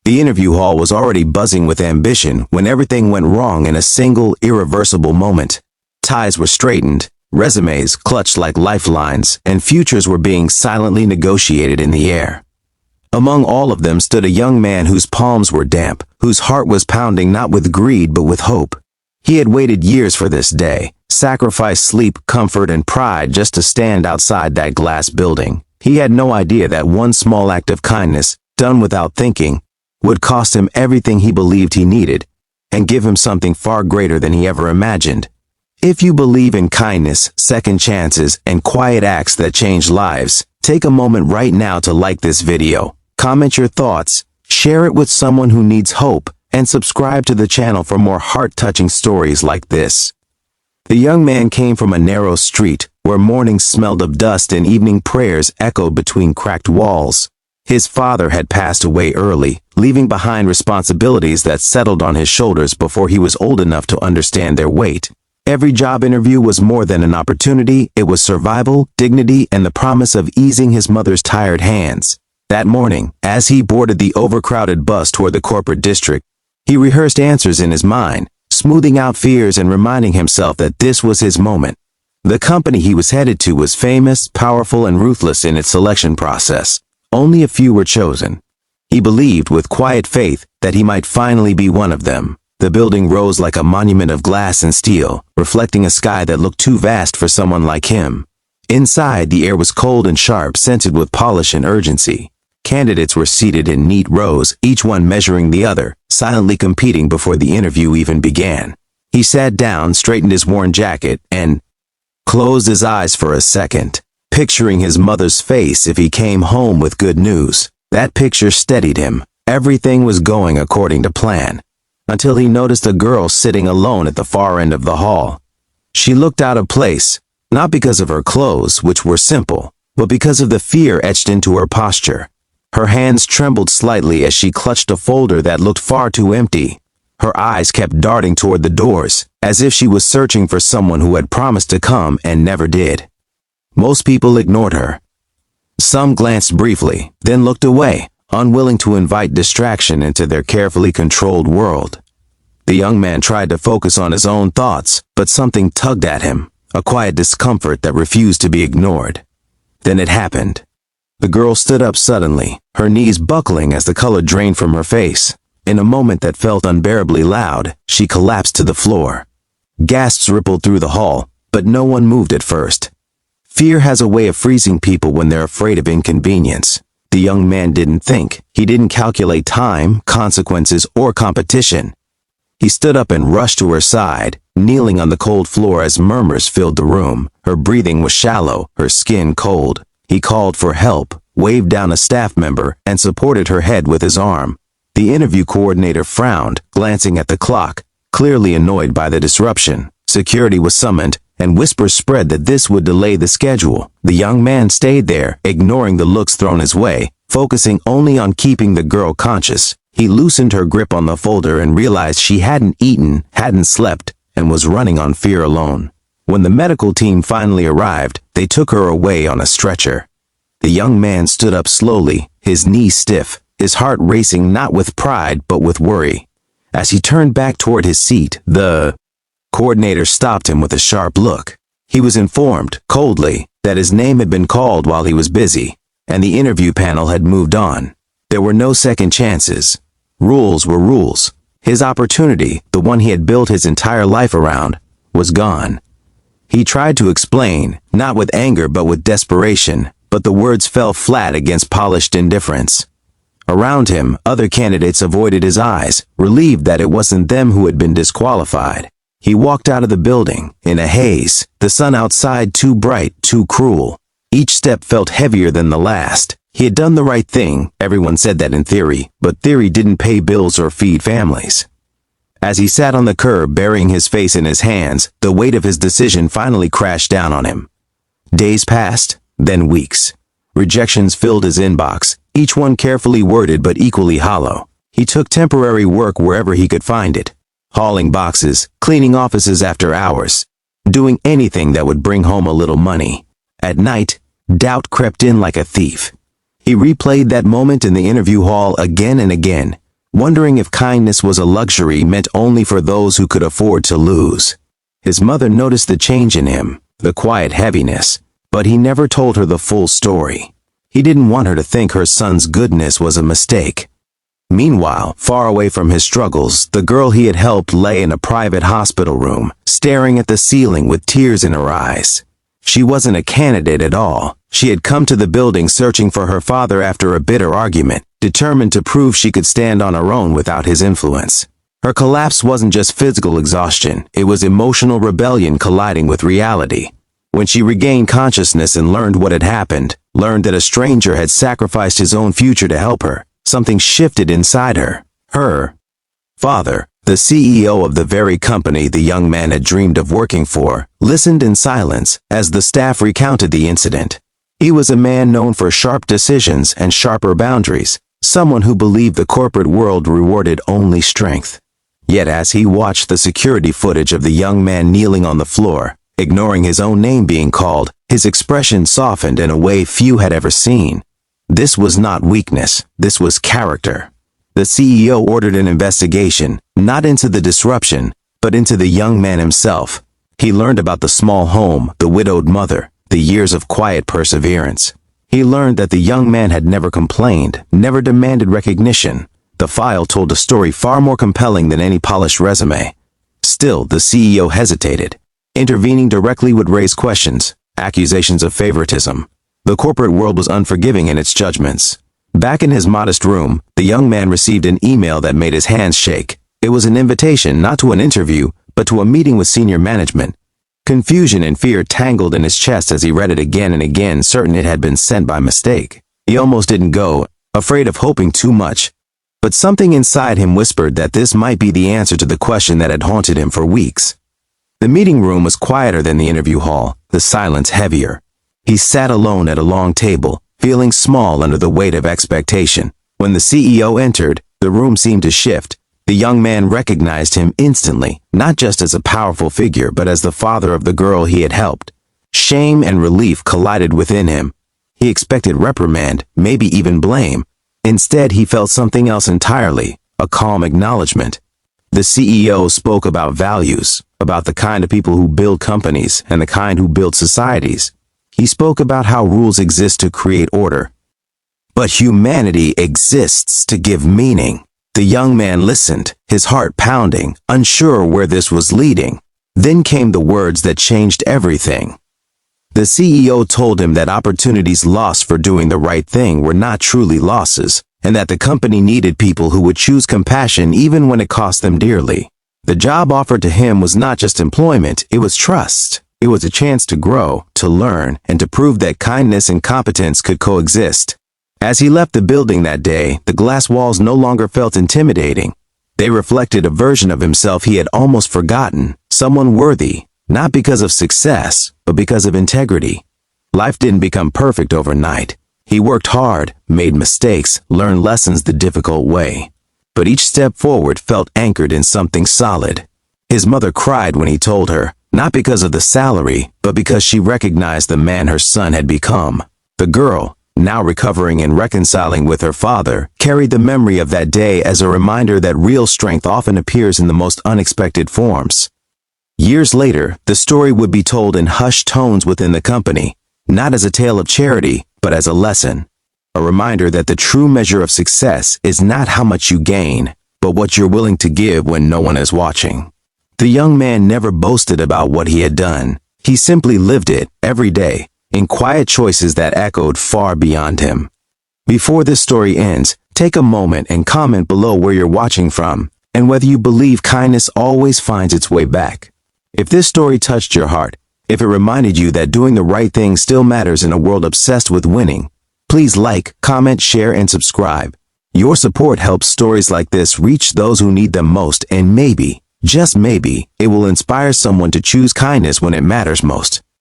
The interview hall was already buzzing with ambition when everything went wrong in a single, irreversible moment. Ties were straightened, resumes clutched like lifelines, and futures were being silently negotiated in the air. Among all of them stood a young man whose palms were damp, whose heart was pounding not with greed but with hope. He had waited years for this day, sacrificed sleep, comfort, and pride just to stand outside that glass building. He had no idea that one small act of kindness, done without thinking, would cost him everything he believed he needed, and give him something far greater than he ever imagined. If you believe in kindness, second chances, and quiet acts that change lives, take a moment right now to like this video, comment your thoughts, share it with someone who needs hope, and subscribe to the channel for more heart-touching stories like this. The young man came from a narrow street where mornings smelled of dust and evening prayers echoed between cracked walls. His father had passed away early, leaving behind responsibilities that settled on his shoulders before he was old enough to understand their weight. Every job interview was more than an opportunity. It was survival, dignity, and the promise of easing his mother's tired hands. That morning, as he boarded the overcrowded bus toward the corporate district, he rehearsed answers in his mind, smoothing out fears and reminding himself that this was his moment. The company he was headed to was famous, powerful, and ruthless in its selection process. Only a few were chosen. He believed with quiet faith that he might finally be one of them. The building rose like a monument of glass and steel, reflecting a sky that looked too vast for someone like him. Inside, the air was cold and sharp, scented with polish and urgency. Candidates were seated in neat rows, each one measuring the other, silently competing before the interview even began. He sat down, straightened his worn jacket, and closed his eyes for a second, picturing his mother's face if he came home with good news. That picture steadied him. Everything was going according to plan, until he noticed a girl sitting alone at the far end of the hall. She looked out of place, not because of her clothes, which were simple, but because of the fear etched into her posture. Her hands trembled slightly as she clutched a folder that looked far too empty. Her eyes kept darting toward the doors, as if she was searching for someone who had promised to come and never did. Most people ignored her. Some glanced briefly, then looked away, unwilling to invite distraction into their carefully controlled world. The young man tried to focus on his own thoughts, but something tugged at him, a quiet discomfort that refused to be ignored. Then it happened. The girl stood up suddenly, her knees buckling as the color drained from her face. In a moment that felt unbearably loud, she collapsed to the floor. Gasps rippled through the hall, but no one moved at first. Fear has a way of freezing people when they're afraid of inconvenience. The young man didn't think. He didn't calculate time, consequences, or competition. He stood up and rushed to her side, kneeling on the cold floor as murmurs filled the room. Her breathing was shallow, her skin cold. He called for help, waved down a staff member, and supported her head with his arm. The interview coordinator frowned, glancing at the clock, clearly annoyed by the disruption. Security was summoned, and whispers spread that this would delay the schedule. The young man stayed there, ignoring the looks thrown his way, focusing only on keeping the girl conscious. He loosened her grip on the folder and realized she hadn't eaten, hadn't slept, and was running on fear alone. When the medical team finally arrived, they took her away on a stretcher. The young man stood up slowly, his knees stiff, his heart racing not with pride but with worry. As he turned back toward his seat, the coordinator stopped him with a sharp look. He was informed, coldly, that his name had been called while he was busy, and the interview panel had moved on. There were no second chances. Rules were rules. His opportunity, the one he had built his entire life around, was gone. He tried to explain, not with anger but with desperation, but the words fell flat against polished indifference. Around him, other candidates avoided his eyes, relieved that it wasn't them who had been disqualified. He walked out of the building, in a haze, the sun outside too bright, too cruel. Each step felt heavier than the last. He had done the right thing, everyone said that in theory, but theory didn't pay bills or feed families. As he sat on the curb burying his face in his hands, the weight of his decision finally crashed down on him. Days passed, then weeks. Rejections filled his inbox, each one carefully worded but equally hollow. He took temporary work wherever he could find it, hauling boxes, cleaning offices after hours, doing anything that would bring home a little money. At night, doubt crept in like a thief. He replayed that moment in the interview hall again and again, wondering if kindness was a luxury meant only for those who could afford to lose. His mother noticed the change in him, the quiet heaviness, but he never told her the full story. He didn't want her to think her son's goodness was a mistake. Meanwhile, far away from his struggles, the girl he had helped lay in a private hospital room, staring at the ceiling with tears in her eyes. She wasn't a candidate at all. She had come to the building searching for her father after a bitter argument, determined to prove she could stand on her own without his influence. Her collapse wasn't just physical exhaustion, it was emotional rebellion colliding with reality. When she regained consciousness and learned what had happened, learned that a stranger had sacrificed his own future to help her, something shifted inside her. Her father, the CEO of the very company the young man had dreamed of working for, listened in silence as the staff recounted the incident. He was a man known for sharp decisions and sharper boundaries, someone who believed the corporate world rewarded only strength. Yet as he watched the security footage of the young man kneeling on the floor, ignoring his own name being called, his expression softened in a way few had ever seen. This was not weakness, this was character. The CEO ordered an investigation, not into the disruption, but into the young man himself. He learned about the small home, the widowed mother, the years of quiet perseverance. He learned that the young man had never complained, never demanded recognition. The file told a story far more compelling than any polished resume. Still, the CEO hesitated. Intervening directly would raise questions, accusations of favoritism. The corporate world was unforgiving in its judgments. Back in his modest room, the young man received an email that made his hands shake. It was an invitation not to an interview, but to a meeting with senior management. Confusion and fear tangled in his chest as he read it again and again, certain it had been sent by mistake. He almost didn't go, afraid of hoping too much. But something inside him whispered that this might be the answer to the question that had haunted him for weeks. The meeting room was quieter than the interview hall, the silence heavier. He sat alone at a long table, feeling small under the weight of expectation. When the CEO entered, the room seemed to shift. The young man recognized him instantly, not just as a powerful figure, but as the father of the girl he had helped. Shame and relief collided within him. He expected reprimand, maybe even blame. Instead, he felt something else entirely, a calm acknowledgement. The CEO spoke about values, about the kind of people who build companies and the kind who build societies. He spoke about how rules exist to create order. But humanity exists to give meaning. The young man listened, his heart pounding, unsure where this was leading. Then came the words that changed everything. The CEO told him that opportunities lost for doing the right thing were not truly losses, and that the company needed people who would choose compassion even when it cost them dearly. The job offered to him was not just employment, it was trust. It was a chance to grow, to learn, and to prove that kindness and competence could coexist. As he left the building that day, the glass walls no longer felt intimidating. They reflected a version of himself he had almost forgotten, someone worthy, not because of success, but because of integrity. Life didn't become perfect overnight. He worked hard, made mistakes, learned lessons the difficult way. But each step forward felt anchored in something solid. His mother cried when he told her, not because of the salary, but because she recognized the man her son had become. The girl, now recovering and reconciling with her father, carried the memory of that day as a reminder that real strength often appears in the most unexpected forms. Years later, the story would be told in hushed tones within the company, not as a tale of charity, but as a lesson. A reminder that the true measure of success is not how much you gain, but what you're willing to give when no one is watching. The young man never boasted about what he had done. He simply lived it, every day, in quiet choices that echoed far beyond him. Before this story ends, take a moment and comment below where you're watching from, and whether you believe kindness always finds its way back. If this story touched your heart, if it reminded you that doing the right thing still matters in a world obsessed with winning, please like, comment, share, and subscribe. Your support helps stories like this reach those who need them most, and maybe, just maybe, it will inspire someone to choose kindness when it matters most.